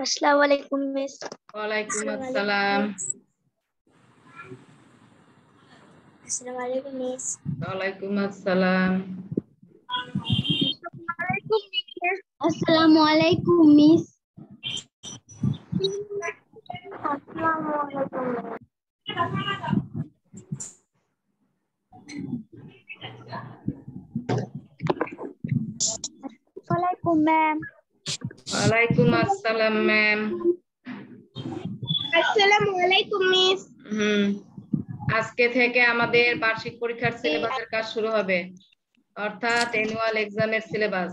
अस्सलाम वालेकुम मिस। वालेकुम अस्सलाम। अस्सलाम वालेकुम मिस। वालेकुम अस्सलाम। अस्सलाम वालेकुम मिस। अस्सलाम वालेकुम। वालेकुम मैम। वालेकुम अस्सलाम मैम। अस्सलाम वालेकुम मिस। আজকে থেকে আমাদের বার্ষিক পরীক্ষার সিলেবাসের কাজ শুরু হবে, অর্থাৎ অ্যানুয়াল এক্সামের সিলেবাস।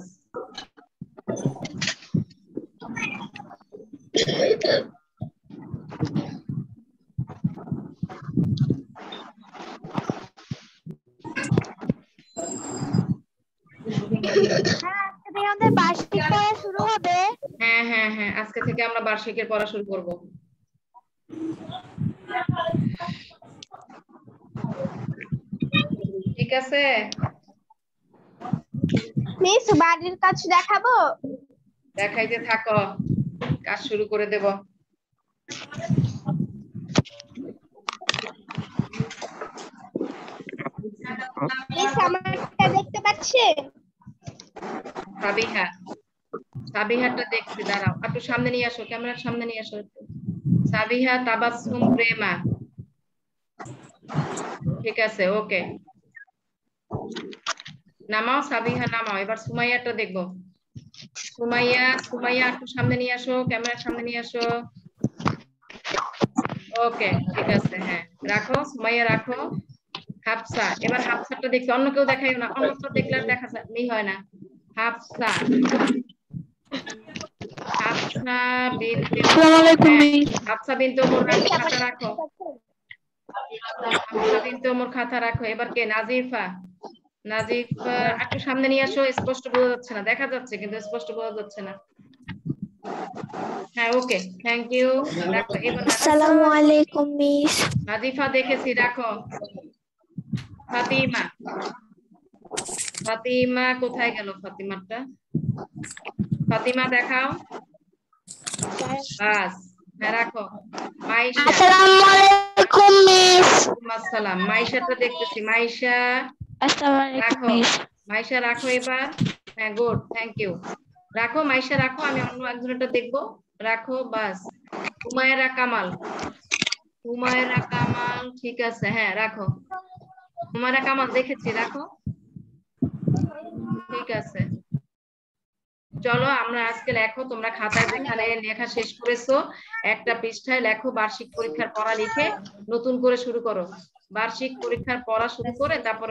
আমাদের বার্ষিক পড়া শুরু হবে। হ্যাঁ হ্যাঁ হ্যাঁ, আজকে থেকে আমরা বার্ষিকের পড়া শুরু করব। ঠিক আছে মিস, বাড়ির কাজ দেখাবো? দেখাইতে থাকো, কাজ শুরু করে দেব। মিস, আমারটা দেখতে পাচ্ছেন? সাবিহা, সাবিহাটা দেখছি, দাঁড়াও একটু সামনে নিয়ে আসো, ক্যামেরার সামনে নিয়ে আসো একটু। সাবিহা তাবাসসুম প্রেমা, ঠিক আছে, ওকে। নামাও সাবিহা, নামাও। এবার সুমাইয়াটা দেখবো। সুমাইয়া, সুমাইয়া একটু সামনে নিয়ে আসো, ক্যামেরার সামনে নিয়ে আসো। ওকে, ঠিক আছে, হ্যাঁ রাখো সুমাইয়া, রাখো। হাফসা, এবার হাফসাটা দেখছি, অন্য কেউ দেখাইও না, অন্যটা দেখলে আর দেখা নেই হয় না। হাফসা, হাফসা বিনতে হাফসা বিনতে ওমর, রাখো খাতা রাখো। হাফসা বিনতে ওমর খাতা রাখো। এবার কে? নাজিফা, নাজিফা একটু সামনে নিয়ে আসো, স্পষ্ট বোঝা যাচ্ছে না, দেখা যাচ্ছে কিন্তু স্পষ্ট বোঝা যাচ্ছে না। হ্যাঁ ওকে, থ্যাংক ইউ, রাখো। এবার আসসালামু আলাইকুম মিস। নাজিফা দেখেছি, রাখো। ফাতিমা, ফাতিমা কোথায় গেল? ফাতিমাটা, ফাতিমা দেখাও, বাস, হ্যাঁ রাখো। মাইশা, আসসালামু আলাইকুম মিস। আসসালাম। মাইশাটা দেখতেছি, মাইশা আসসালামু আলাইকুম রাখো, মিস। মাইশা রাখো এবার। হ্যাঁ গুড, থ্যাংক ইউ, রাখো মাইশা, রাখো। আমি অন্য একজনটা দেখবো, রাখো, বাস। হুমায়রা কামাল, হুমায়রা কামাল, ঠিক আছে, হ্যাঁ রাখো। হুমায়রা কামাল দেখেছি, রাখো, ঠিক আছে। চলো আমরা আজকে লেখো, তোমরা খাতায় যেখানে লেখা শেষ করেছো একটা পৃষ্ঠায় লেখো বার্ষিক পরীক্ষার পড়া লিখে নতুন করে শুরু করো। বার্ষিক পরীক্ষার পড়া শুরু করে তারপর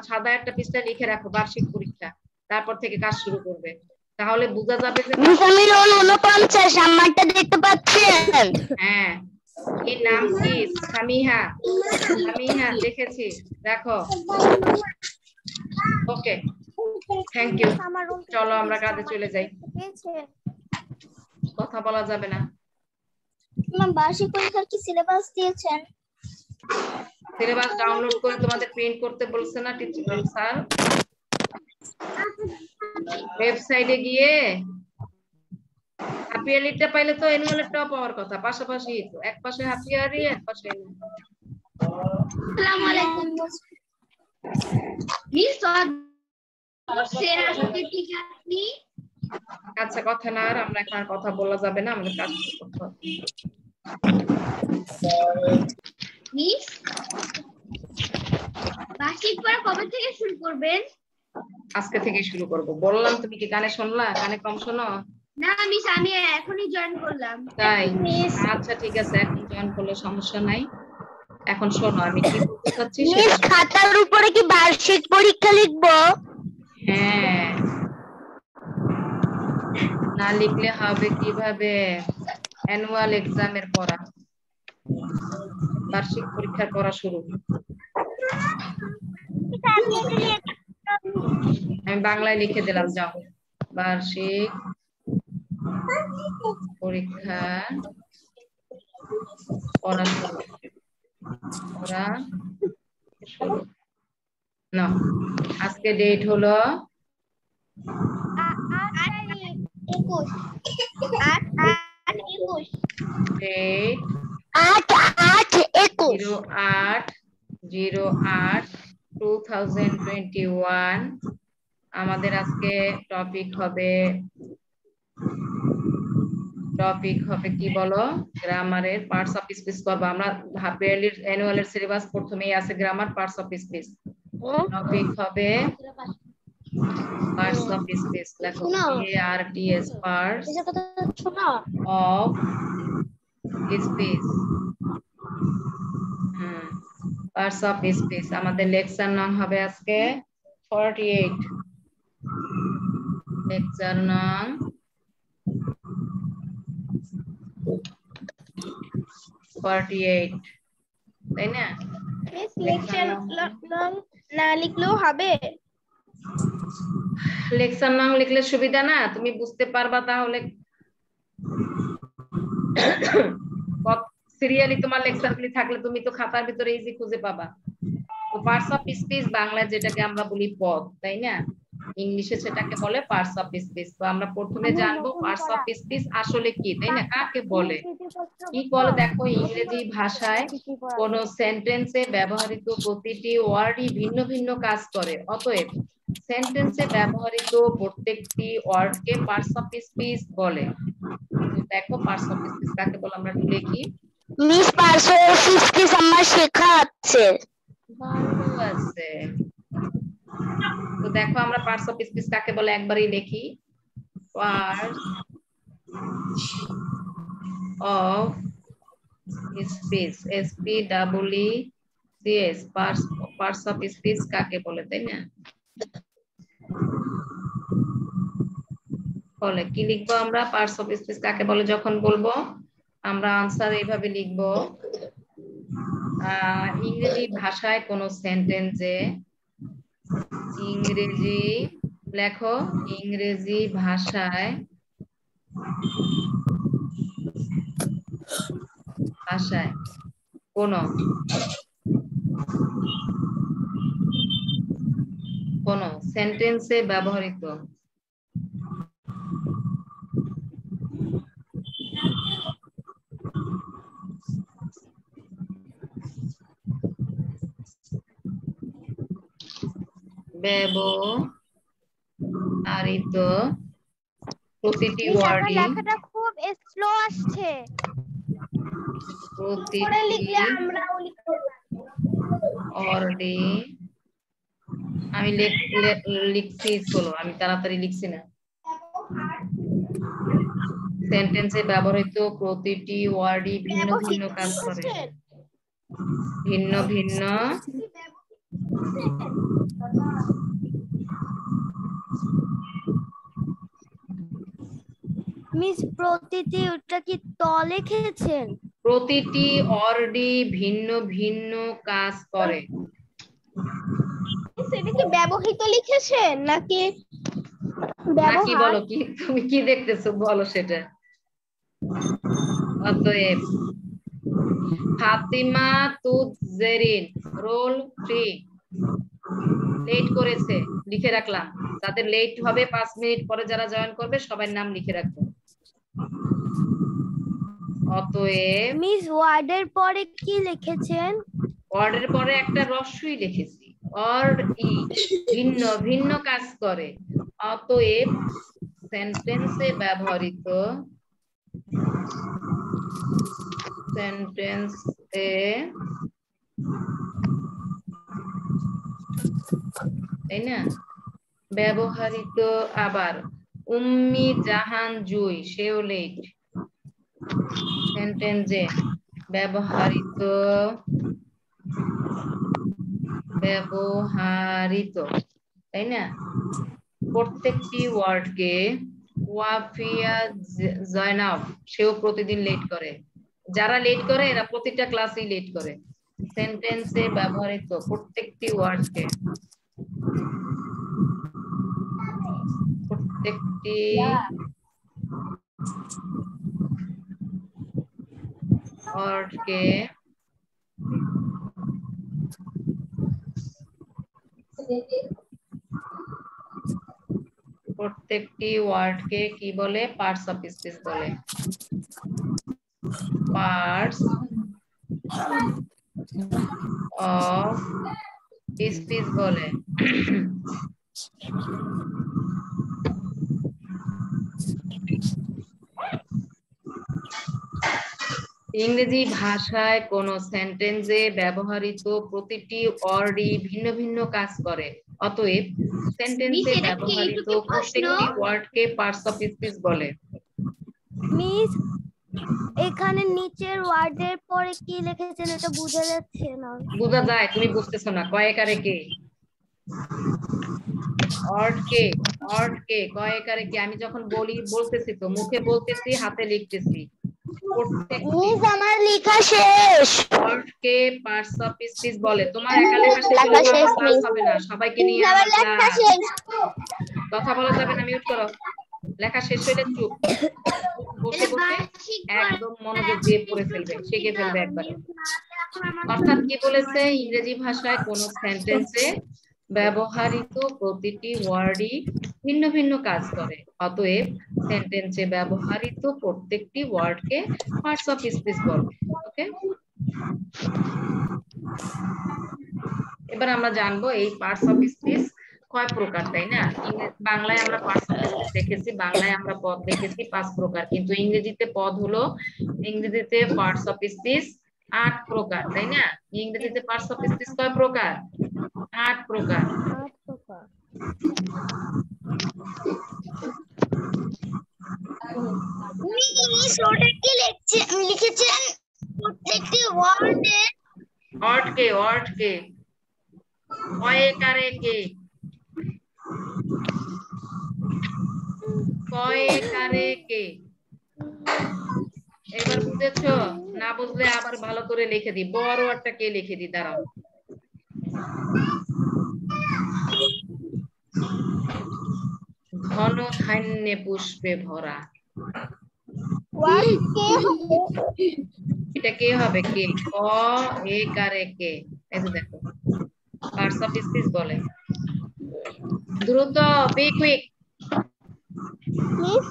সাদা একটা পৃষ্ঠায় লিখে রাখো বার্ষিক পরীক্ষা, তারপর থেকে কাজ শুরু করবে, তাহলে বোঝা যাবে যে আমি রোল 49 আমারটা দেখতে পাচ্ছেন? হ্যাঁ। কি নাম কি? সামিহা, সামিহা দেখেছি, দেখো, ওকে, থ্যাংক ইউ। চলো আমরা কাজে চলে যাই, কথা বলা যাবে না। বার্ষিক পরীক্ষার কি সিলেবাস দিয়েছেন? সিলেবাস ডাউনলোড করে তোমাদের প্রিন্ট করতে বলছে না টিচার স্যার? ওয়েবসাইটে গিয়ে হাফ ইয়ারলিটা পাইলে তো অ্যানুয়ালটাও পাওয়ার কথা, পাশাপাশি তো, এক পাশে হাফ ইয়ারলি, এক পাশে আসসালামু আলাইকুম মিস। আচ্ছা, কথা না আর আমরা এখন আর কথা বলা যাবে না, আমাদের কাজ শুরু করতে হবে। মিস, বার্ষিক পড়া কবে থেকে শুরু করবেন? আজকে থেকে শুরু করব বললাম, তুমি কি কানে শুনলা? কানে কম শোনো? না মিস, আমি এখনই জয়েন করলাম। তাই? আচ্ছা ঠিক আছে, এখন জয়েন করলে সমস্যা নাই। এখন শোনো আমি কি বলতে চাচ্ছি সেটা। খাতার উপরে কি বার্ষিক পরীক্ষা লিখবো? হ্যাঁ, না লিখলে হবে কিভাবে? অ্যানুয়াল এক্সামের পড়া, বার্ষিক পরীক্ষার পড়া শুরু। আমি বাংলায় লিখে দিলাম, যাও। বার্ষিক পরীক্ষা পড়া শুরু না, আজকে ডেট হলো 08/08/2021। আমাদের আজকে টপিক হবে কি বলো, গ্রামারের পার্টস অফ স্পিচ করবো আমরা। হাফ ইয়ারলি অ্যানুয়াল এর সিলেবাস প্রথমেই আছে grammar parts of speech. Topic হবে পার্টস অফ স্পিচ। লেখো PARTS parts of speech. Parts of speech আমাদের লেকচার নং হবে আজকে 48। লেকচার নং 48, তাই না? লেকচার না লিখলেও হবে? লেকচার নং লিখলে সুবিধা না, তুমি বুঝতে পারবা তাহলে। সিরিয়ালি তোমার লেকচারগুলি থাকলে তুমি তো খাতার ভিতরে ইজি খুঁজে পাবা। তো পার্টস অফ স্পিচ বাংলায় যেটাকে আমরা বলি পদ, তাই না? ইংলিশে সেটাকে বলে পার্টস অফ স্পিচ। তো আমরা প্রথমে জানবো পার্টস অফ স্পিচ আসলে কি, তাই না? কাকে বলে, কি বলে? দেখো, ইংরেজি ভাষায় কোন সেন্টেন্সে ব্যবহৃত প্রতিটি ওয়ার্ডই ভিন্ন ভিন্ন কাজ করে। অতএব সেন্টেন্সে ব্যবহৃত প্রত্যেকটি ওয়ার্ডকে পার্টস অফ স্পিচ বলে। দেখো পার্টস অফ স্পিচ কাকে বলে আমরা একটু লিখি। মিস পার্টস অফ স্পিচ আমার শেখা আছে। ভালো আছে। তো দেখো আমরা পার্টস অফ স্পিচ কাকে বলে একবারই লিখি। Parts of speech, SPEECH, parts of speech কাকে বলে, তাই না? বলে কি লিখবো আমরা? পার্টস অফ স্পিচ কাকে বলে যখন বলবো আমরা আনসার এইভাবে লিখবো। ইংরেজি ভাষায় কোন সেন্টেন্সে, ইংরেজি লেখো, ইংরেজি ভাষায় কোন সেন্টেন্সে ব্যবহৃত ব্যবহৃত প্রতিটি ওয়ার্ডই, লেখাটা খুব স্লো আসছে। আমি লিখছি, চলো আমি তাড়াতাড়ি লিখছি না। সেন্টেন্সে ব্যবহৃত প্রতিটি ওয়ার্ডই ভিন্ন ভিন্ন কাজ করে। ভিন্ন ভিন্ন মিস প্রতিটি ওটা কি ত লিখেছেন? প্রতিটি ওয়ার্ডই ভিন্ন ভিন্ন কাজ করে। সেটা কি ব্যবহৃত লিখেছেন নাকি নাকি বলো, কি তুমি কি দেখতেছো বলো সেটা। অতএব ফাতিমা তুজেরিন রোল 3 লেট করেছে, লিখে রাখলাম। যাদের লেট হবে 5 মিনিট পরে যারা জয়েন করবে সবার নাম লিখে রাখবো। অতএব মিস ওয়ার্ডের পরে কি লিখেছেন? ওয়ার্ডের পরে একটা রস্যই লিখেছি, ওয়ার্ড ই ভিন্ন ভিন্ন কাজ করে। অতএব সেন্টেন্সে ব্যবহৃত তাই না ব্যবহৃত। আবার উম্মি জাহান জুই, সেও লেট। সেন্টেন্সে ব্যবহৃত তাই না প্রত্যেকটি ওয়ার্ডকে। ওয়াফিয়া জয়নাব, সেও প্রতিদিন লেট করে। যারা লেট করে এরা প্রতিটা ক্লাসেই লেট করে। সেন্টেন্সে ব্যবহৃত প্রত্যেকটি ওয়ার্ডকে প্রত্যেকটি ওয়ার্ডকে কি বলে? পার্টস অফ স্পিচ বলে। পার্টস অফ স্পিচ বলে। ইংরেজি ভাষায় কোন সেন্টেন্সে ব্যবহৃত প্রতিটি ওয়ার্ডই ভিন্ন ভিন্ন কাজ করে, অতএব সেন্টেন্সে ব্যবহৃত প্রত্যেকটি ওয়ার্ডকে পার্টস অফ স্পিচ বলে। মিস এখানে নিচের ওয়ার্ডের পরে কি লিখেছেন এটা বোঝা যাচ্ছে না। বোঝা যায়, তুমি বুঝতেছো না। কয়েকারে কে, ওয়ার্ড কে কয়েকারে কে। আমি যখন বলতেছি তো মুখে বলতেছি, হাতে লিখতেছি। মিস আমার লেখা শেষ। ওয়ার্ড কে পার্টস অফ স্পিচ বলে। তোমার একা লেখা শেষ হলে আমার ক্লাস হবে না, সবাইকে নিয়ে আমার ক্লাস। কথা বলা যাবে না, মিউট করো। লেখা শেষ হলে চুপ, বসে বসে একদম মনোযোগ দিয়ে পড়ে ফেলবে, শিখে ফেলবে একবারে। অর্থাৎ কি বলেছে? ইংরেজি ভাষায় কোন সেন্টেন্সে ব্যবহৃত প্রতিটি ওয়ার্ডই ভিন্ন ভিন্ন কাজ করে, অতএব সেন্টেন্সে ব্যবহৃত প্রত্যেকটি ওয়ার্ডকে পার্টস অফ স্পিচ বলে। ওকে, এবার আমরা জানবো এই পার্টস অফ স্পিচ কয় প্রকার, তাই না? বাংলায় আমরা পার্টস অফ স্পিচ দেখেছি, বাংলায় আমরা পদ দেখেছি 5 প্রকার, কিন্তু ইংরেজিতে পদ হলো, ইংরেজিতে পার্টস অফ স্পিচ 8 প্রকার, তাই না? ইংরেজিতে পার্টস অফ স্পিচ কয় প্রকার? 8 প্রকার। মিস ওটা কি লিখেছেন? প্রত্যেকটি ওয়ার্ডকে কয়েকারে কে, এবার বুঝেছো? না বুঝলে আবার ভালো করে লিখে দিই। বড় ওয়ার্ডটা কে লিখে দিই, দাঁড়াও। ঘন ধান্যে পুষ্পে ভরা, এটা কে হবে? কে, ক এ কারে কে। এই যে দেখো, পার্টস অফ স্পিচ বলে। দ্রুত, বি কুইক। মিস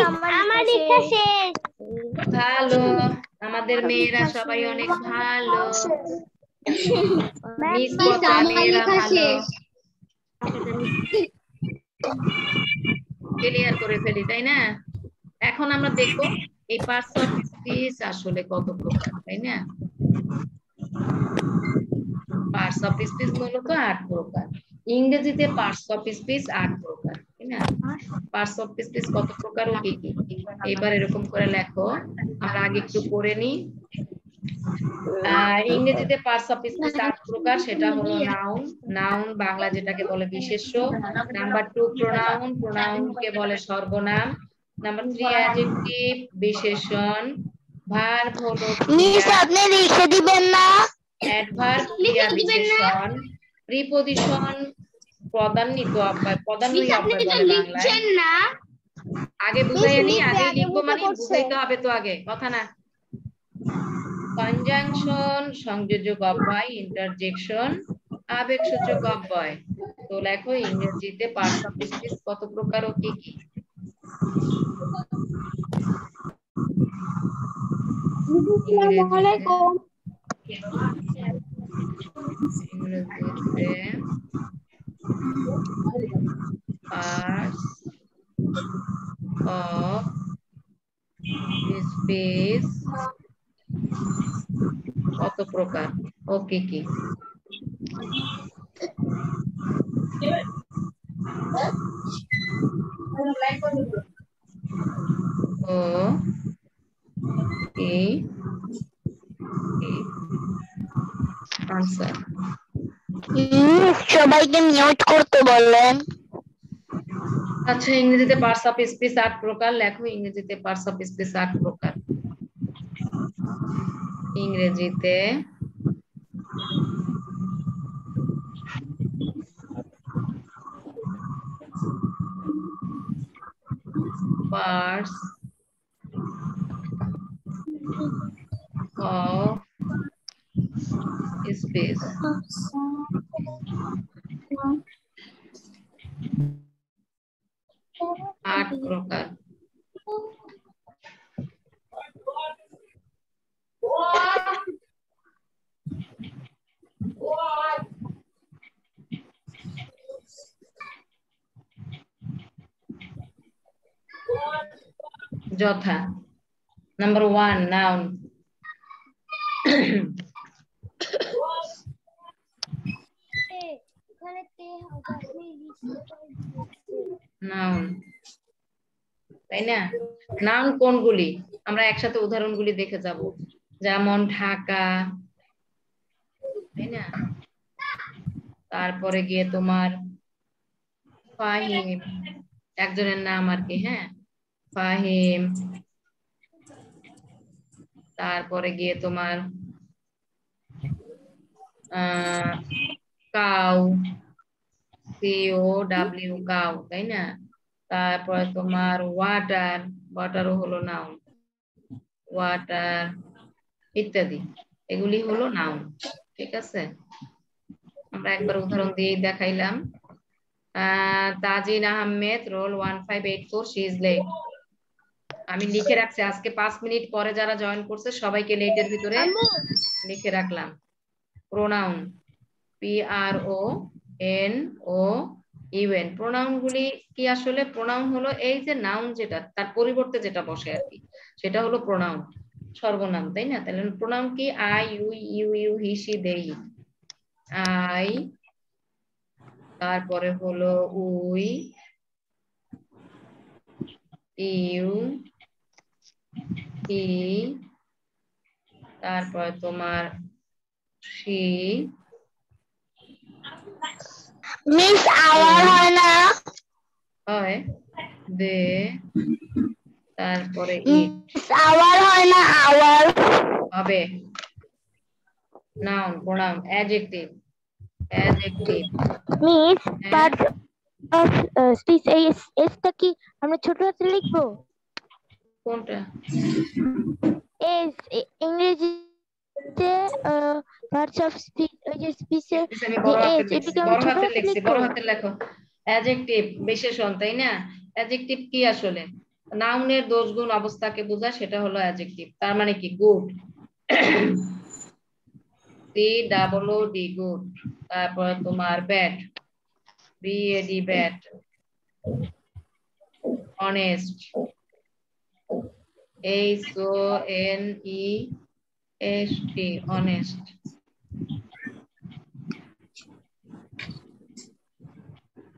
আমার লেখা শেষ। ভালো, আমাদের মেয়েরা সবাই অনেক ভালো। মিস পচা, মেয়েরা ভালো। ক্লিয়ার করে ফেলি, তাই না? এখন আমরা দেখবো এই পার্টস অফ স্পিচ আসলে কত প্রকার, তাই না? পার্টস অফ স্পিচ মূলত 8 প্রকার। ইংরেজিতে পার্টস অফ স্পিচ 8 প্রকার, তাই না? পার্টস অফ স্পিচ কত প্রকার ও কি কি? এবার এরকম করে লেখো, আমরা আগে একটু পড়ে নিই। ইংরেজিতে পার্টস অফ স্পিচ 8 প্রকার, সেটা হলো নাউন, বাংলা যেটাকে বলে বিশেষ্য। নাম্বার 2 প্রোনাউন কে বলে সর্বনাম। নাম্বার 3 অ্যাডজেক্টিভ, বিশেষণ। ভার্ব হলো মিস আপনি লিখে দিবেন না? অ্যাডভার্ব ক্রিয়া বিশেষণ। প্রিপজিশন পদান্বিত অব্যয়, পদান্বয়ী অব্যয় বলে বাংলায়। আগে বুঝাইয়া নি, আগে লিখবো মানে বুঝাইতে হবে তো আগে, কথা না। কনজাংশন সংযোজক অব্যয়, ইন্টারজেকশন আবেগসূচক অব্যয়। তো লেখো ইংরেজিতে পার্টস অফ স্পিচ কত প্রকার ও কি কি? ইংরেজিতে পার্টস অফ স্পিচ কত প্রকার ও কি কি? ও কি আনসার। সবাইকে মিউট করতে বললেন। আচ্ছা, ইংরেজিতে পার্টস অফ স্পিচ 8 প্রকার, লেখো ইংরেজিতে পার্টস অফ স্পিচ 8 প্রকার। ইংরেজিতে parts of space. 8 প্রকার। যথা নাম্বার 1 নাউন নাউন তাই না নাউন কোনগুলি আমরা একসাথে উদাহরণগুলি দেখে যাব যেমন ঢাকা তাই না তারপরে গিয়ে তোমার ফাহিম একজনের নাম আর কি হ্যাঁ ফাহিম তারপরে গিয়ে তোমার কাউ COW কাউ তাই না তারপরে তোমার ওয়াটার ওয়াটারও হলো নাউন ওয়াটার ইত্যাদি এগুলি হলো নাউন ঠিক আছে আমরা একবার উদাহরণ দিয়ে দেখাইলাম Tazin Ahmed roll 1584 she is late আমি লিখে রাখছি আজকে 5 মিনিট পরে যারা জয়েন করছে সবাইকে লেটের ভিতরে লিখে রাখলাম প্রোনাউন PRONOUN প্রোনাউন গুলি কি আসলে প্রোনাউন হলো এই যে নাউন যেটা তার পরিবর্তে যেটা বসে আর কি সেটা হলো প্রোনাউন সর্বনাম তাই না তাহলে প্রোনাউন কি I you he she they I তারপরে হলো উই ইউ হি তারপরে তোমার সি মিস আওয়ার হয় না হয় দে তারপরে আওয়ার হয় না আওয়ার হবে noun pronoun adjective miss but speech এসটা কি আমরা ছোট হাতে লিখবো কোনটা এস ইংরেজিতে পার্টস অফ স্পিচ ওই যে স্পিচের আমি যে বড় হাতে এস লিখছি এটাকে বড় আমরা ছোট হাতে হাতে লিখছি লিখবো বড় হাতে লেখো অ্যাডজেক্টিভ বিশেষণ তাই না অ্যাডজেক্টিভ কি আসলে নাউনের দোষ গুণ অবস্থাকে বোঝায় সেটা হলো অ্যাডজেক্টিভ তার মানে কি গুড COOD গুড তারপর তোমার bad BAD bad honest HONEST honest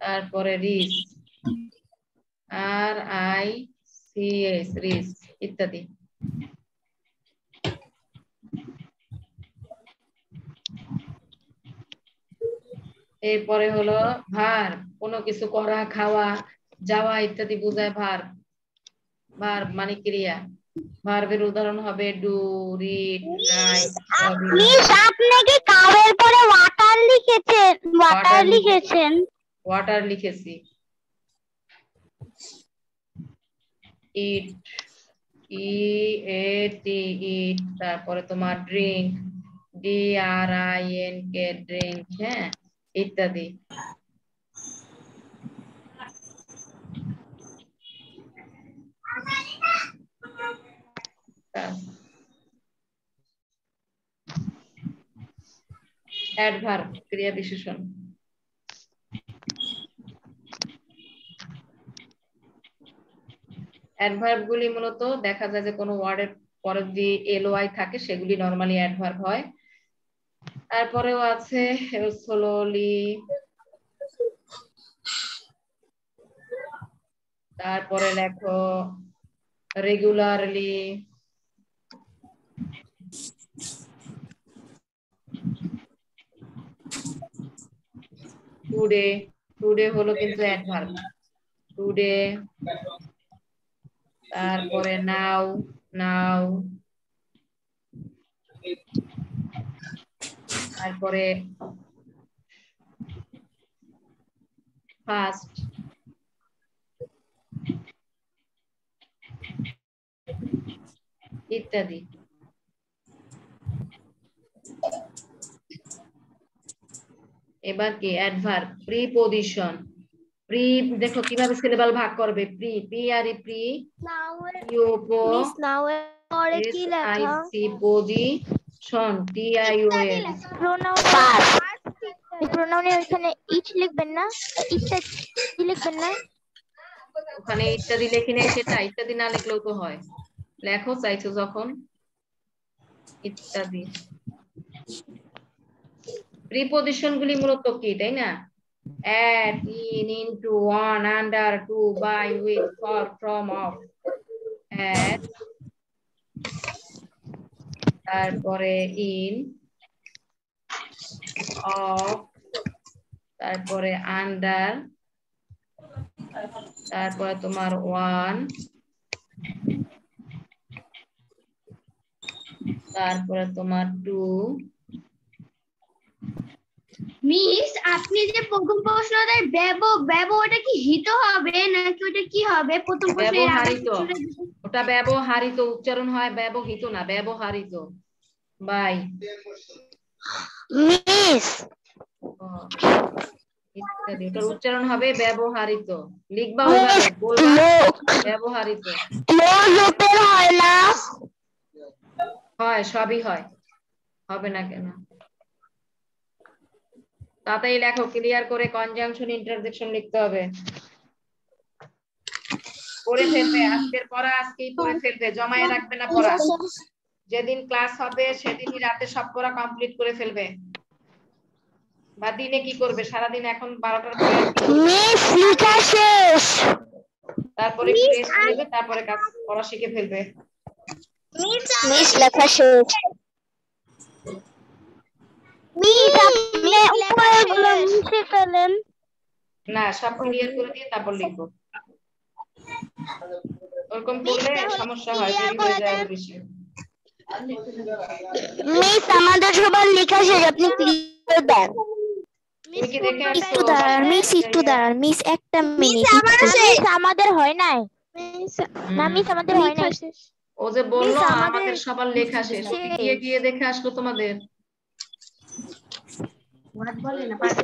তারপরে রিস RICS রিস ইত্যাদি এরপরে হলো ভার কোনো কিছু করা খাওয়া যাওয়া ইত্যাদি বোঝায় ভার মানে ক্রিয়া ভার্বের উদাহরণ হবে ডু রিড রাইট মিস আপনি কি কাউয়ের পরে ওয়াটার লিখেছেন ওয়াটার লিখেছি ইট EAT ইট তারপরে তোমার ড্রিঙ্ক DRINK ড্রিঙ্ক হ্যাঁ ইত্যাদি অ্যাডভার্ব ক্রিয়া বিশেষণ অ্যাডভার্ব গুলি মূলত দেখা যায় যে কোনো ওয়ার্ডের পরে যদি LOI থাকে সেগুলি নরমালি অ্যাডভার্ব হয় তারপরেও আছে স্লোলি তারপরে লেখো রেগুলারলি টুডে হলো কিন্তু অ্যাডভার্ব টুডে তারপরে নাও তারপরে ফার্স্ট ইত্যাদি। এবার কি অ্যাডভার্ব, প্রিপজিশন। প্রি দেখো কিভাবে সিলেবাল ভাগ করবে। Pre P R E pre ইউপো মিস নাও পরে এস কি আই লেখা? সি position T I O N. প্রোনাউনের ওখানে ইচ লিখবেন না, ইত্যাদি লিখবেন না? ওখানে ইত্যাদি লেখি নাই, সেটা ইত্যাদি না লিখলেও তো হয়। লেখো চাইছো যখন ইত্যাদি। প্রিপজিশন গুলি মূলত কি, তাই না? at, in, into, on, under, to, by, with, for, from, of। at তারপরে in, of, তারপরে under, তারপরে তোমার one, তারপরে তোমার two। মিস আপনি যে প্রথম প্রশ্নটার ব্যব ওটা কি হিত হবে নাকি ওটা কি হবে? প্রথম প্রশ্নের আগে ব্যবহারিত, ওটা ব্যবহারিত উচ্চারণ হয়, ব্যবহৃত না, ব্যবহারিত। বাই মিস ইত্যাদি, ওটার উচ্চারণ হবে ব্যবহারিত। লিখবা ওইভাবে, বলবা ব্যবহারিত। রূপের হয় না? হয়, সবই হয়, হবে না কেন? তাতেই লেখো ক্লিয়ার করে, কনজাংশন ইন্টারজেকশন লিখতে হবে। পড়ে ফেলবে, আজকের পড়া আজকেই পড়ে ফেলবে, জমায়ে রাখবে না পড়া। যেদিন ক্লাস হবে সেদিনই রাতে সব পড়া কমপ্লিট করে ফেলবে। বা দিনে কি করবে, সারাদিন এখন 12টার পরে আর কি করবে? মিস লেখা শেষ। তারপরে একটু রেস্ট নেবে, তারপরে কাজ পড়া শিখে ফেলবে। মিস লেখা শেষ। মিস আপনি উপরেগুলো মুছে ফেলেন। না, সব ক্লিয়ার করে দিয়ে তারপর লিখবো। ওরকম করলে সমস্যা হয়, দেরি হয়ে যায় আরো বেশি। মিস আমাদের সবার লেখা শেষ, আপনি ক্লিয়ার দেন। তুমি কি দেখে আসছো? মিস একটু দাঁড়ান, মিস একটা মিনিট। মিস আমাদের হয় নাই। না মিস আমাদের হয় নাই। ও যে বললো মিস আমাদের সবার লেখা শেষ, ও কি গিয়ে গিয়ে দেখে আসলো তোমাদের?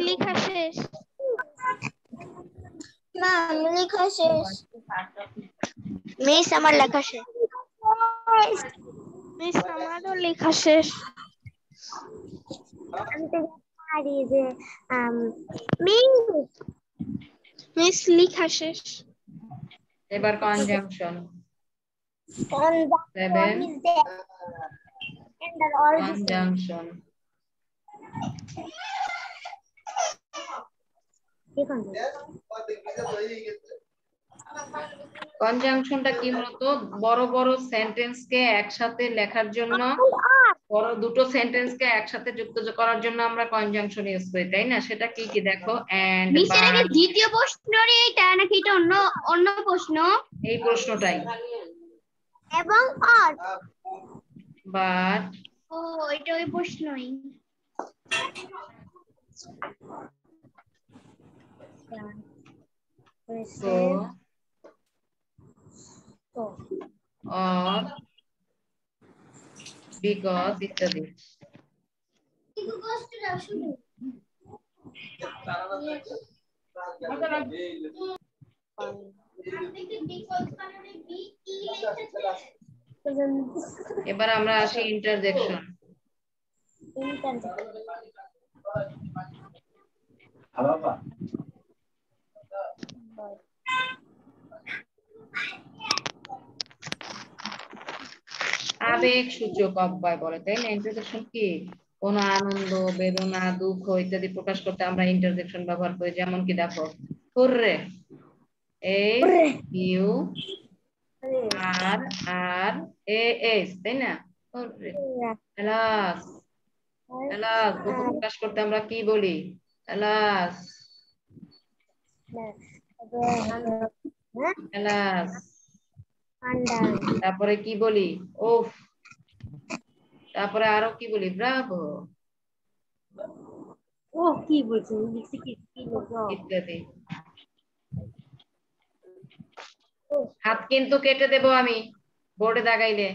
লেখা শেষ। না লেখা শেষ। মিস আমার লেখা শেষ। মিস আমারও লেখা শেষ। আমি তো পারি যে মিস লেখা শেষ। এবার কনজাংশন। কনজাংশন কনজাংশনটা কি মূলত বড় বড় সেন্টেন্সকে একসাথে লেখার জন্য, বড় দুটো সেন্টেন্সকে একসাথে যুক্ত করার জন্য আমরা কনজাংশন ইউজ করি, তাই না? সেটা কি কি দেখো, এন্ড, মিস এটা কি বাট। দ্বিতীয় প্রশ্নরই এইটা নাকি এটা অন্য প্রশ্ন? এই প্রশ্নটাই, এবং আর বাট। ও এটা ওই প্রশ্নই। So, or, because ইত্যাদি। এবার আমরা আসি ইন্টারজেকশন। আবেগ সূচক অব্যয় বলে, তাই না? ইন্টারজেকশন কি? কোন আনন্দ, বেদনা, দুঃখ ইত্যাদি প্রকাশ করতে আমরা ইন্টারজেকশন ব্যবহার করি। যেমন কি দেখো, hurray, you are R A S, তাই না? হুররে। হেলাস, হেলাস দুঃখ প্রকাশ করতে আমরা কি বলি? Hellas, Hellas. তারপরে কি বলি? ওফ। তারপরে আরো কি বলি? ব্রাভো। ও কি বলছেন ইত্যাদি। হাত কিন্তু কেটে দেব আমি। বোর্ডে দাগাইলে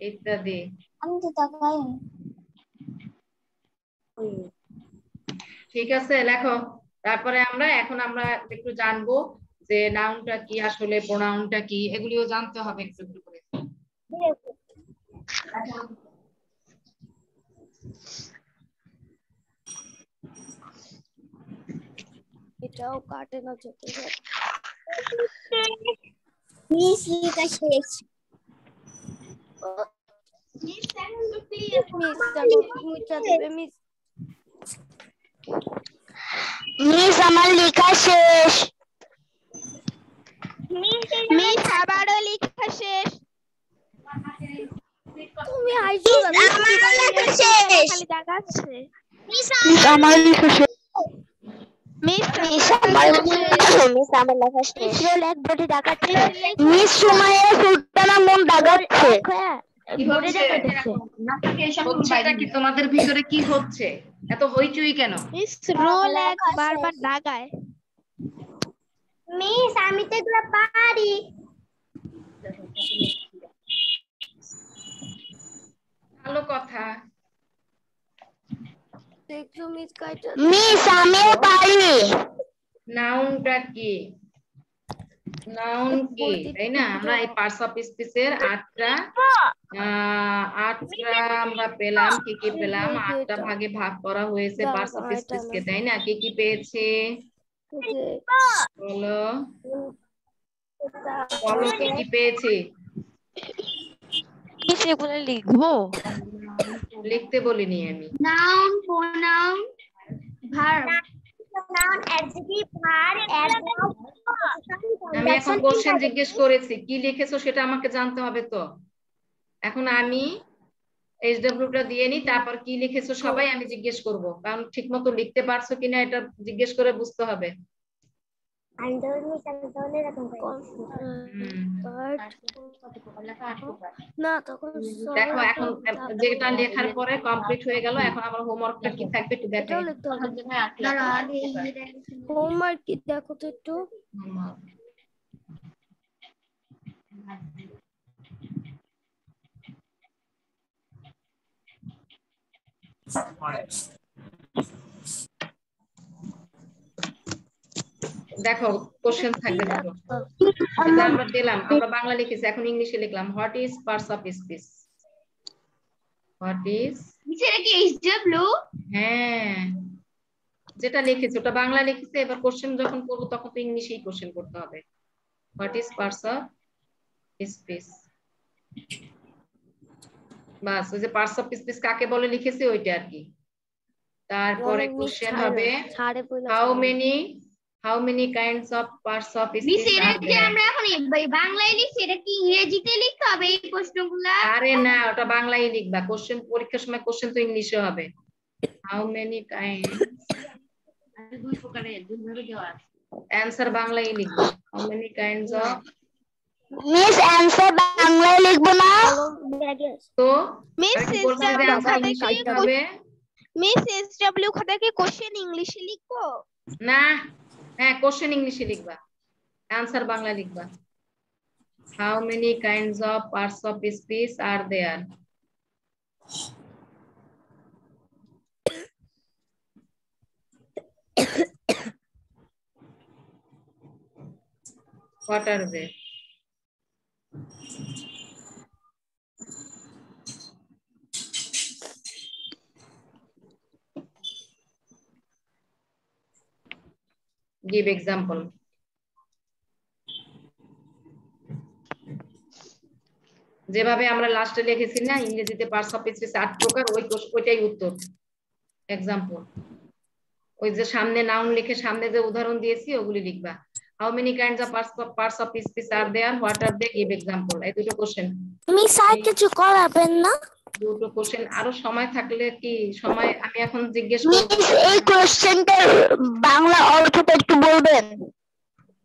ইত্যাদি। আমি তো তাকাই। ঠিক আছে, লেখো। তারপরে আমরা একটু জানবো যে নাউনটা কি, আসলে প্রোনাউনটা কি, এগুলিও জানতে হবে একটু একটু করে। এটাও কাটে না যত মিস লেখা শেষ। মিস আমার লেখা শেষ। মিস আবারও লেখা শেষ। তুমি আইছো না, আমার লেখা শেষ। খালি দেখাচ্ছে মিস আমার লেখা শেষ। মিস আমার লেখা শেষ। এক বডি দেখাচ্ছে। মিস সুমাইয়া সুলতানা মন দেখাচ্ছে। কি হচ্ছে? কি তোমাদের ভিতরে কি হচ্ছে? এত হইচই কেন? মিস রোল এক বারবার লাগায়। মিস আমি তো এগুলো পারি। ভালো কথা। দেখো মিস কাইটা। মিস আমিও পারি। নাউনটা কি? নাউন কি, তাই না? আমরা এই পার্টস অফ স্পিচের 8টা আমরা পেলাম। কি কি পেলাম? 8টা ভাগে ভাগ করা হয়েছে পার্টস অফ স্পিচ কে, তাই না? কি কি পেয়েছে বলো, বলো কি কি পেয়েছি? সেগুলো লিখবো? লিখতে বলিনি আমি। Noun, pronoun, verb. Noun, adjective, verb, adverb. আমি এখন কোশ্চেন জিজ্ঞেস করেছি, কি লিখেছো সেটা আমাকে জানতে হবে তো। এখন আমি SW টা দিয়ে নি, তারপর কি লিখেছো সবাই আমি জিজ্ঞেস করব, কারণ ঠিকমতো লিখতে পারছো কিনা এটা জিজ্ঞেস করে বুঝতে হবে। দেখো এখন যেটা লেখার পরে কমপ্লিট হয়ে গেল, এখন আমার হোমওয়ার্কটা কি থাকবে একটু দেখো। হোমওয়ার্ক কি দেখো তো একটু। দেখো কোশ্চেন থাকবে দুটো। আমরা দিলাম, আমরা বাংলা লিখেছি, এখন ইংলিশে লিখলাম। What is parts of speech? What is, সেটা কি SW? হ্যাঁ যেটা লিখেছি ওটা বাংলা লিখেছি, এবার কোশ্চেন যখন করবো তখন তো ইংলিশেই কোশ্চেন করতে হবে। What is parts of speech, বাস ওই যে পার্টস অফ স্পিচ কাকে বলে লিখেছি ওইটা আর কি। তারপরে কোশ্চেন হবে how many kinds of parts of speech are there. আমরা এখন বাংলায় লিখছি, এটা কি ইংরেজিতে লিখতে হবে এই প্রশ্নগুলো? আরে না, ওটা বাংলায় লিখবা। কোশ্চেন পরীক্ষার সময় কোশ্চেন তো ইংলিশে হবে। হাউ মেনি কাইন্ডস, দুই প্রকারের দুই ভাবে দেওয়া আছে, অ্যানসার বাংলায় লিখবা। How many kinds of, miss answer বাংলায় লিখবো না তো মিস হবে। মিস SW খাতা কি কোশ্চেন ইংলিশে লিখবো না, হ্যাঁ কোশ্চেন ইংলিশে লিখবা, অ্যানসার বাংলায় লিখবা। How many kinds of parts of speech are there. What are they? Give example. যেভাবে আমরা লাস্টে লিখেছি না ইংরেজিতে পার্টস অফ স্পিচ 8 প্রকার, ওইটাই উত্তর। এক্সাম্পল ওই যে সামনে নাউন লিখে সামনে যে উদাহরণ দিয়েছি ওগুলি লিখবা। How many kinds of parts of speech are there, what are they, give example. এই দুটো কোশ্চেন। তুমি স্যার কিছু করাবেন না? দুটো কোশ্চেন, আরো সময় থাকলে কি সময় আমি এখন জিজ্ঞেস করব। এই কোশ্চেনটার বাংলা অর্থটা একটু বলবেন?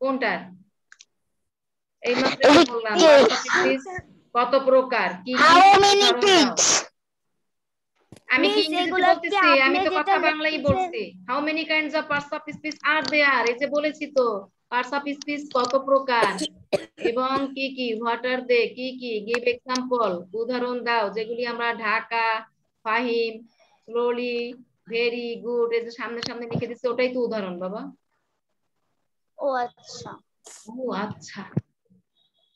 কোনটা? এই মাত্র বললাম পার্টস অফ স্পিচ কত প্রকার, কি হাউ মেনি কিডস। আমি কি ইংরেজিতে বলতেছি? আমি তো কথা বাংলাই বলছি। How many kinds of parts of speech are there, এই যে বলেছি তো পার্টস অফ স্পিচ কত প্রকার এবং কি কি, হোয়াট আর দে, কি কি, গিভ এক্সাম্পল, উদাহরণ দাও, যেগুলি আমরা Dhaka, Fahim, slowly, very good, এই যে সামনে সামনে লিখে দিচ্ছে ওটাই তো উদাহরণ বাবা। ও আচ্ছা। ও আচ্ছা,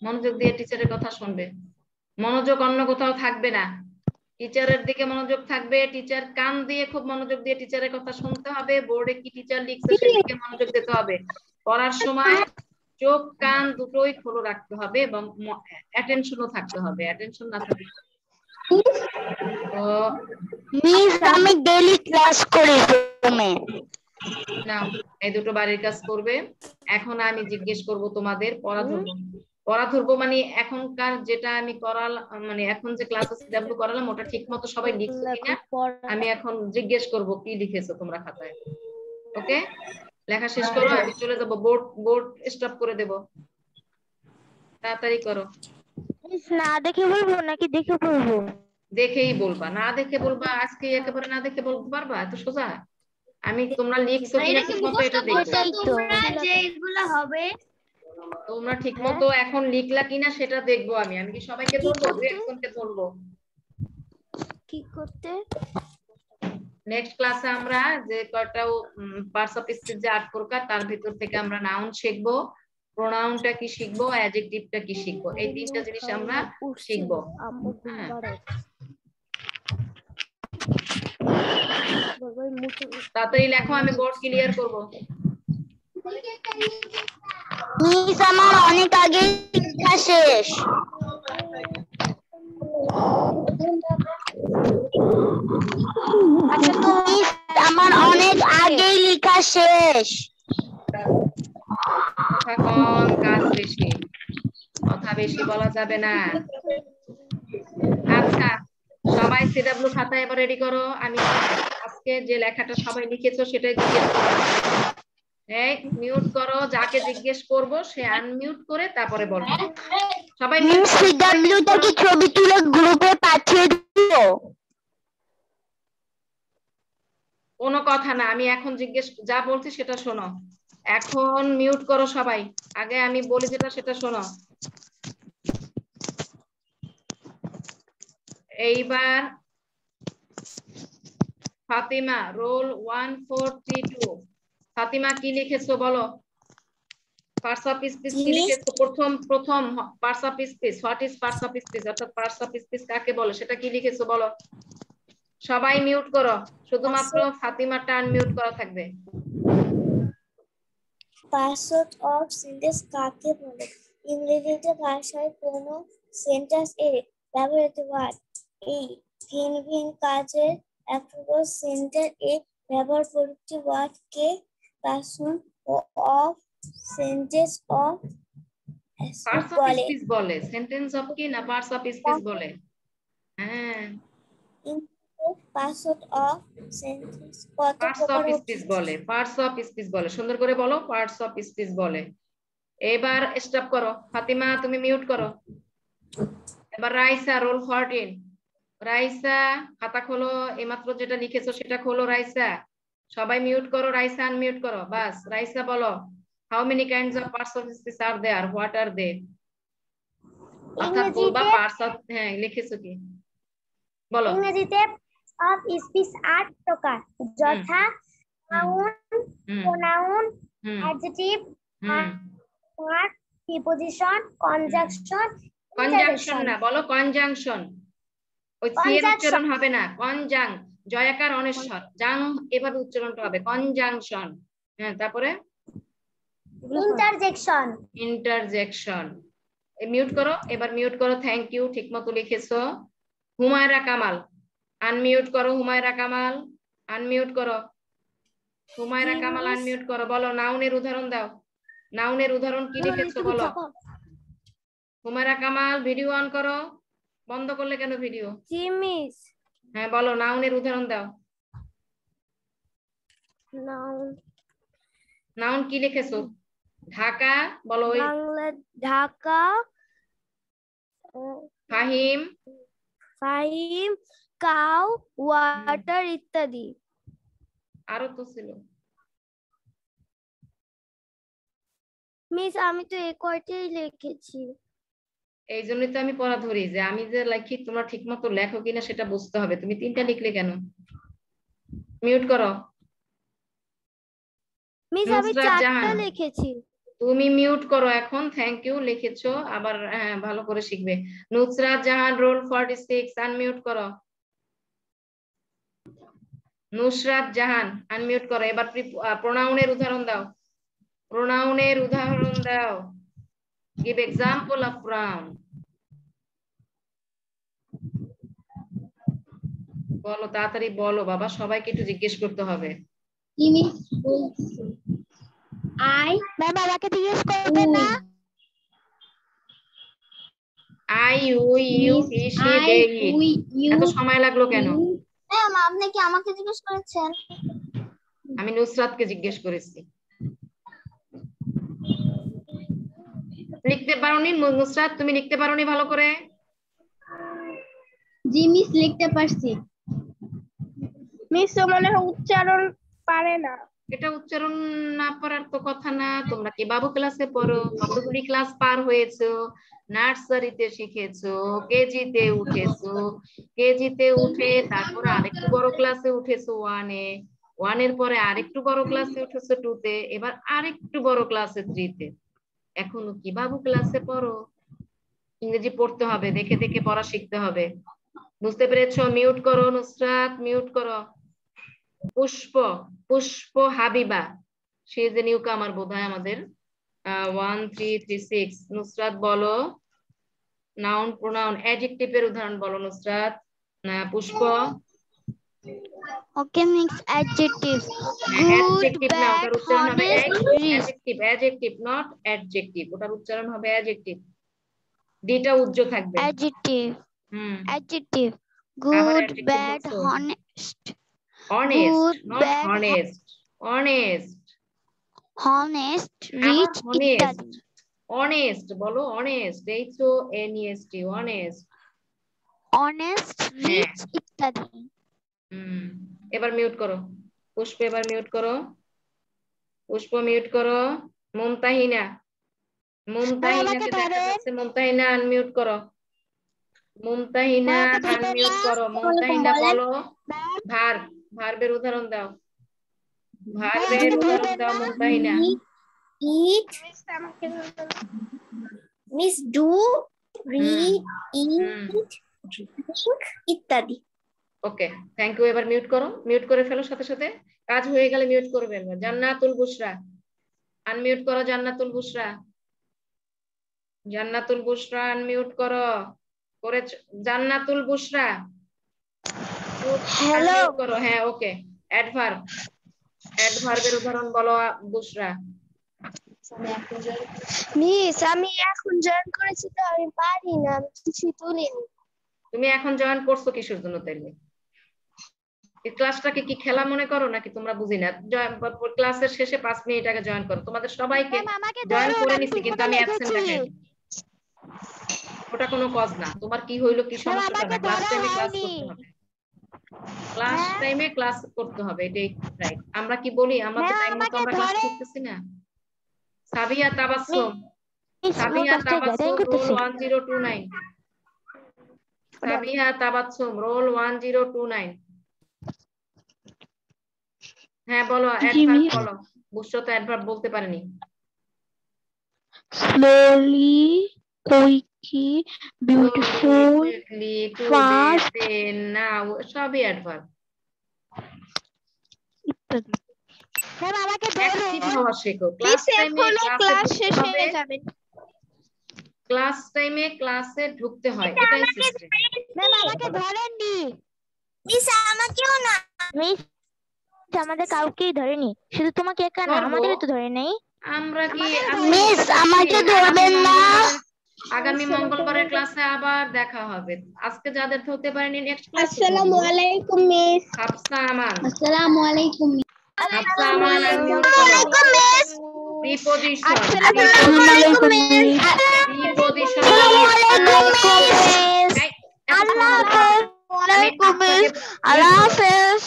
মনোযোগ দিয়ে টিচারের কথা শুনবে, মনোযোগ অন্য কোথাও থাকবে না, টিচারের দিকে মনোযোগ থাকবে। টিচার কান দিয়ে খুব মনোযোগ দিয়ে টিচারের কথা শুনতে হবে, বোর্ডে কি টিচার লিখছে সেদিকে মনোযোগ দিতে হবে। পড়ার সময় চোখ কান দুটোই খোলা রাখতে হবে এবং অ্যাটেনশনও থাকতে হবে, অ্যাটেনশন না থাকলে তো মিস আমি ডেইলি ক্লাস করি তুমি। নাও এই দুটো বাড়ির কাজ করবে। এখন আমি জিজ্ঞেস করব তোমাদের, পড়া ধরবো মানে এখনকার যেটা আমি করালাম, মানে এখন যে ক্লাস সিডব্লিউ করালাম ওটা ঠিক মতো সবাই লিখছো কিনা আমি এখন জিজ্ঞেস করব কি লিখেছো তোমরা খাতায়। ওকে, লেখা শেষ করো, আমি চলে যাব, বোর্ড স্টপ করে দেব, তাড়াতাড়ি করো। না দেখে বলবো নাকি দেখে বলবো? দেখেই বলবা, না দেখে বলবা আজকে একেবারে না দেখে বলতে পারবা? এত সোজা? আমি তোমরা লিখছো কিনা এটা কি ঠিক মতো মুখস্থ এটা দেখবো। করছো তোমরা যে এগুলো হবে? তোমরা ঠিক মতো এখন লিখলা কিনা সেটা দেখবো আমি। আমি কি সবাইকে ধরবো? দুই একজনকে ধরবো। কি করতে? নেক্সট ক্লাসে আমরা যে কয়টা পার্টস অফ স্পিচ যে 8 প্রকার তার ভিতর থেকে আমরা নাউন শিখবো, প্রোনাউনটা কি শিখবো, অ্যাডজেক্টিভটা কি শিখবো, এই তিনটা জিনিস আমরা শিখবো। হ্যাঁ, তাড়াতাড়ি লেখো, আমি বোর্ড ক্লিয়ার করব। মিস আমার অনেক আগে লেখা শেষ। মিস আমার অনেক আগেই লেখা শেষ। কথা কম কাজ বেশি, কথা বেশি বলা যাবে না। আচ্ছা, সবাই সিডব্লিউ খাতা এবার রেডি করো। আমি আজকে যে লেখাটা সবাই লিখেছো সেটাই জিজ্ঞেস করবো। এই মিউট করো, যাকে জিজ্ঞেস করব সে আনমিউট করে তারপরে বলবে। সবাই মিউট করো। সিডব্লিউটা কি ছবি তুলে গ্রুপে পাঠিয়ে দিও? কোনো কথা না, আমি এখন জিজ্ঞেস যা বলছি সেটা শোনো। এখন মিউট করো সবাই, আগে আমি বলি যেটা সেটা শোনো। এইবার ফাতিমা, রোল 1432, ফাতিমা কি লিখেছো বলো? পার্টস অফ স্পিচ কি লিখেছো? প্রথম parts of speech, what is parts of speech, অর্থাৎ পার্টস অফ স্পিচ কাকে বলে সেটা কি লিখেছো বলো? সবাই মিউট করো, শুধুমাত্র ফাতিমাটা আনমিউট করা থাকবে। পার্টস অফ সেন্টেন্স কাকে বলে? ইংরেজিতে ভাষায় কোনো সেন্টেন্স এ ব্যবহৃত ওয়ার্ড এই ভিন্ন ভিন্ন কাজের একই সেন্টেন্স এ ব্যবহার প্রযুক্তি ওয়ার্ড কে parts of sentence of parts of speech বলে, সেন্টেন্স অফ কি না পার্টস অফ স্পিচ বলে। হ্যাঁ, পার্টস অফ সেন্টেন্স কত পার্টস অফ প্রকার স্পিচ বলে, পার্টস অফ স্পিচ বলে, সুন্দর করে বলো, পার্টস অফ স্পিচ বলে। এবার স্টপ করো, ফাতিমা তুমি মিউট করো। এবার রাইসা, রোল 14, রাইসা খাতা খোলো, এইমাত্র যেটা লিখেছো সেটা খোলো। রাইসা, সবাই মিউট করো, রাইসা আনমিউট করো, বাস। রাইসা বলো, how many kinds of parts of speech are there, what are they? অর্থাৎ বলবা পার্টস অফ, হ্যাঁ লিখেছো কি বলো। ইংরেজিতে অফ স্পিচ 8 প্রকার, যথা noun, pronoun, adjective, verb, preposition, conjunction. Conjunction না, বলো কনজাংশন, ওই সি এর উচ্চারণ হবে না, কনজাং, জয়াকার অনেশ্বর, জাং এভাবে উচ্চারণটা হবে, কনজাংশন। হ্যাঁ, তারপরে ইন্টারজেকশন। ইন্টারজেকশন। মিউট করো, এবার মিউট করো, থ্যাংক ইউ, ঠিকমতো লিখেছো। হুমায়রা কামাল, আনমিউট করো, হুমায়রা কামাল আনমিউট করো, হুমায়রা কামাল আনমিউট করো, বলো নাউনের উদাহরণ দাও, নাউনের উদাহরণ কি লিখেছো বলো। হুমায়রা কামাল ভিডিও অন করো, বন্ধ করলে কেন ভিডিও? জি মিস। হ্যাঁ বলো, নাউনের উদাহরণ দাও। নাউন, নাউন কি লিখেছো? ঢাকা বলো, ওই বাংলা, ঢাকা, ফাহিম, ফাহিম, কাউ, ওয়াটার ইত্যাদি। আরো তো ছিল। মিস আমি তো এই কয়টাই লিখেছি। এই জন্যই তো আমি পড়া ধরি যে আমি যে লিখি তোমরা ঠিক মতো লেখো কিনা সেটা বুঝতে হবে। তুমি 3টা লিখলে কেন? মিউট করো। মিস আমি নুসরাত 4টা জাহান লিখেছি। তুমি মিউট করো এখন। থ্যাংক ইউ, লিখেছো আবার। হ্যাঁ, ভালো করে শিখবে। নুসরাত জাহান রোল 46 আনমিউট করো। নুসরাত জাহান আনমিউট করো। এবার প্রোনাউনের উদাহরণ দাও। প্রোনাউনের উদাহরণ দাও। Give example of pronoun. বলো, তাড়াতাড়ি বলো বাবা, সবাইকে একটু জিজ্ঞেস করতে হবে। আই ম্যাম আমাকে জিজ্ঞেস করবেন না। I, we, you, he, she, they, it. এত সময় লাগলো কেন? ম্যাম আপনি কি আমাকে জিজ্ঞেস করেছেন? আমি নুসরাতকে জিজ্ঞেস করেছি। লিখতে পারোনি নুসরাত? তুমি লিখতে পারোনি ভালো করে? জি মিস, লিখতে পারছি। মিস তো মনে হয় উচ্চারণ পারে না। এটা উচ্চারণ না পারার তো কথা না। তোমরা কি বাবু ক্লাসে পড়ো? কতগুলি ক্লাস পার হয়েছো? নার্সারিতে শিখেছো, কেজিতে উঠেছো, কেজিতে উঠে তারপরে আরেকটু বড় ক্লাসে উঠেছো 1-এ, 1-এর পরে আরেকটু বড় ক্লাসে উঠেছো 2-তে, এবার আরেকটু বড় ক্লাসে 3-তে। এখনো কি বাবু ক্লাসে পড়ো? ইংরেজি পড়তে হবে, দেখে দেখে পড়া শিখতে হবে। বুঝতে পেরেছো? মিউট করো নুসরাত, মিউট করো। পুষ্প, পুষ্প হাবিবা, সে যে নিউ কামার বোধহয় আমাদের। 1 3 3 6 নুসরাত বলো নাউন প্রোনাউন অ্যাডজেক্টিভের উদাহরণ বলো Nusrat. Pushpa. Okay miss adjective adjective good না, ব্যাড ওটার উচ্চারণ হবে honest rich. Adjective, adjective not adjective, ওটার উচ্চারণ হবে অ্যাডজেক্টিভ। ডিটা উজ্জ থাকবে। অ্যাডজেক্টিভ অ্যাডজেক্টিভ আবার গুড অ্যাডজেক্টিভ ব্যাড বলছো। Honest honest good not bad honest, honest. Honest আবার রিচ হনেস্ট, ইত্যাদি। অনেস্ট বলো, honest, H O N E S T, honest. Honest rich ইত্যাদি। এবার মিউট করো পুষ্প, এবার মিউট করো পুষ্প, মিউট করো। মুমতাহিনা, মুমতাহিনাকে দেখা যাচ্ছে। মুমতাহিনা আনমিউট করো। মুমতাহিনা আনমিউট করো। মুমতাহিনা বলো ভার্ব, ভার্বের উদাহরণ দাও। ভার্বের উদাহরণ দাও মুমতাহিনা। ইট মিস ডু রিড ইট ইত্যাদি। ওকে, থ্যাংক ইউ। এবার মিউট করো, মিউট করে ফেলো সাথে সাথে। কাজ হয়ে গেলে মিউট করবে। জান্নাতুল বুশরা আনমিউট করো। জান্নাতুল বুশরা, জান্নাতুল বুশরা আনমিউট করো। করে জান্নাতুল বুশরা আনমিউট করো। হ্যাঁ, ওকে। অ্যাডভার্ব, অ্যাডভার্বের উদাহরণ বলো বুশরা। মিস আমি এখন জয়েন করেছি তো আমি পারি না, আমি কিছু তুলিনি। তুমি এখন জয়েন করছো কিসের জন্য তাইলে? এই ক্লাসটাকে কি খেলা মনে করো নাকি? তোমরা বুঝি না। ক্লাসের শেষে 5 মিনিট আগে জয়েন করো। তোমাদের সবাইকে জয়েন করে নিছি, কিন্তু আমি অ্যাবসেন্ট দেখাই। ওটা কোনো কজ না। তোমার কি হইলো, কি সমস্যাটা না, ক্লাস টাইমে ক্লাস করতে হবে। ক্লাস টাইমে ক্লাস করতে হবে, এটাই রাইট। আমরা কি বলি, আমরা তো টাইম মতো আমরা ক্লাস করতেছি না। সাবিয়া তাবাসসুম, সাবিয়া তাবাসসুম রোল 1029। সাবিয়া তাবাসসুম রোল 1029। হ্যাঁ বলো, অ্যাডভার্ব বলো। বুঝছো তো অ্যাডভার্ব বলতে পারেনি। স্লোলি, কুইকলি, বিউটিফুল, ফাস্ট নাও, সবই অ্যাডভার্ব। ম্যাম আমাকে অ্যাক্টিভ বলুন। হওয়া শেখো। ক্লাস টাইমে ক্লাস ক্লাসে শেষ ঢুকতে হয়ে হবে। যাবে। ক্লাস টাইমে ক্লাসে ঢুকতে হয়, এটাই সিস্টেম। ম্যাম আমাকে ধরেননি। মিস আমাকেও না। মিস আমাদের কাউকেই ধরেনি, শুধু তোমাকে একা না, আমাদেরও তো ধরে নাই। আমরা কি মিস আমাকে ধরবেন না। আগামী মঙ্গলবারের ক্লাসে আবার দেখা হবে। আজকে যাদের হতে পারেনি নেক্সট ক্লাসে। আসসালামু আলাইকুম মিস। হাফসা আমান, আসসালামু আলাইকুম। হাফসা আমান আনমিউট করো। প্রিপজিশন, আসসালামু আলাইকুম মিস। প্রিপজিশন আসসালামু আলাইকুম মিস। আল্লাহ হাফেজ। আল্লাহ হাফেজ। আল্লাহ হাফেজ।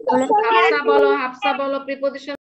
হাফসা বলো, হাফসা বলো প্রিপজিশন।